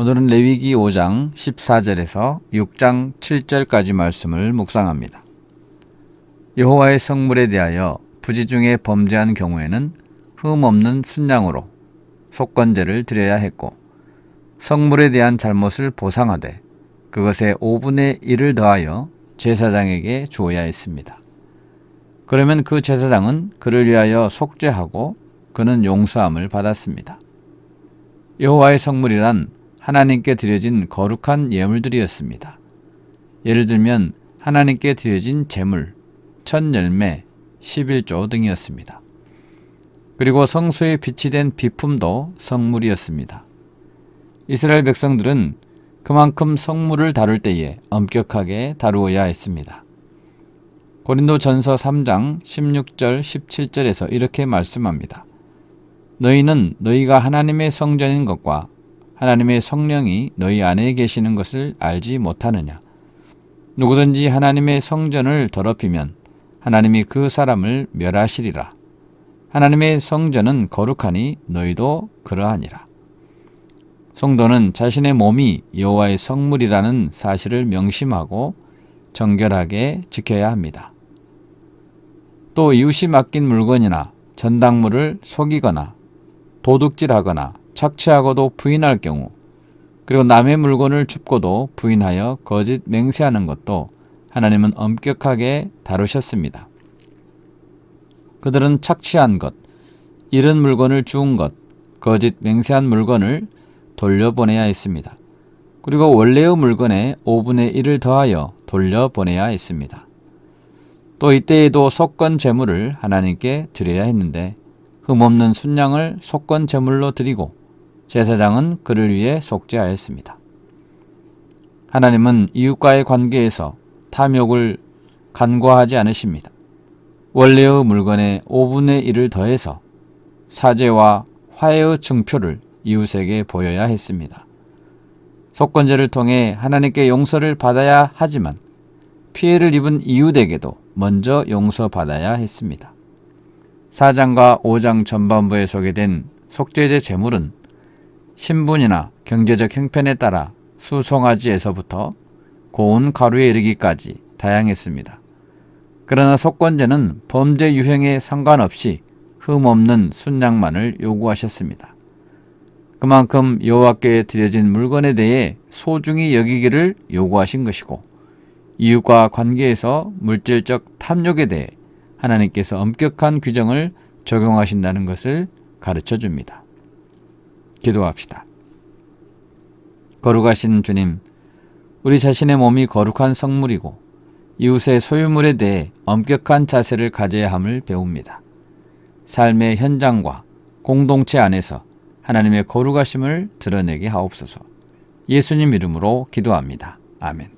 오늘은 레위기 5장 14절에서 6장 7절까지 말씀을 묵상합니다. 여호와의 성물에 대하여 부지 중에 범죄한 경우에는 흠없는 순양으로 속건제를 드려야 했고, 성물에 대한 잘못을 보상하되 그것의 5분의 1을 더하여 제사장에게 주어야 했습니다. 그러면 그 제사장은 그를 위하여 속죄하고 그는 용서함을 받았습니다. 여호와의 성물이란 하나님께 드려진 거룩한 예물들이었습니다. 예를 들면 하나님께 드려진 제물, 첫 열매, 11조 등이었습니다. 그리고 성소에 비치된 비품도 성물이었습니다. 이스라엘 백성들은 그만큼 성물을 다룰 때에 엄격하게 다루어야 했습니다. 고린도전서 3장 16절 17절에서 이렇게 말씀합니다. 너희는 너희가 하나님의 성전인 것과 하나님의 성령이 너희 안에 계시는 것을 알지 못하느냐? 누구든지 하나님의 성전을 더럽히면 하나님이 그 사람을 멸하시리라. 하나님의 성전은 거룩하니 너희도 그러하니라. 성도는 자신의 몸이 여호와의 성물이라는 사실을 명심하고 정결하게 지켜야 합니다. 또 이웃이 맡긴 물건이나 전당물을 속이거나 도둑질하거나 착취하고도 부인할 경우, 그리고 남의 물건을 줍고도 부인하여 거짓 맹세하는 것도 하나님은 엄격하게 다루셨습니다. 그들은 착취한 것, 잃은 물건을 주운 것, 거짓 맹세한 물건을 돌려보내야 했습니다. 그리고 원래의 물건에 5분의 1을 더하여 돌려보내야 했습니다. 또 이때에도 속건 제물을 하나님께 드려야 했는데 흠없는 순양을 속건 제물로 드리고 제사장은 그를 위해 속죄하였습니다. 하나님은 이웃과의 관계에서 탐욕을 간과하지 않으십니다. 원래의 물건에 5분의 1을 더해서 사죄와 화해의 증표를 이웃에게 보여야 했습니다. 속건제를 통해 하나님께 용서를 받아야 하지만 피해를 입은 이웃에게도 먼저 용서받아야 했습니다. 4장과 5장 전반부에 소개된 속죄제 제물은 신분이나 경제적 형편에 따라 수송아지에서부터 고운 가루에 이르기까지 다양했습니다. 그러나 속건제는 범죄 유형에 상관없이 흠없는 순양만을 요구하셨습니다. 그만큼 여호와께 드려진 물건에 대해 소중히 여기기를 요구하신 것이고, 이웃과 관계에서 물질적 탐욕에 대해 하나님께서 엄격한 규정을 적용하신다는 것을 가르쳐 줍니다. 기도합시다. 거룩하신 주님, 우리 자신의 몸이 거룩한 성물이고 이웃의 소유물에 대해 엄격한 자세를 가져야 함을 배웁니다. 삶의 현장과 공동체 안에서 하나님의 거룩하심을 드러내게 하옵소서. 예수님 이름으로 기도합니다. 아멘.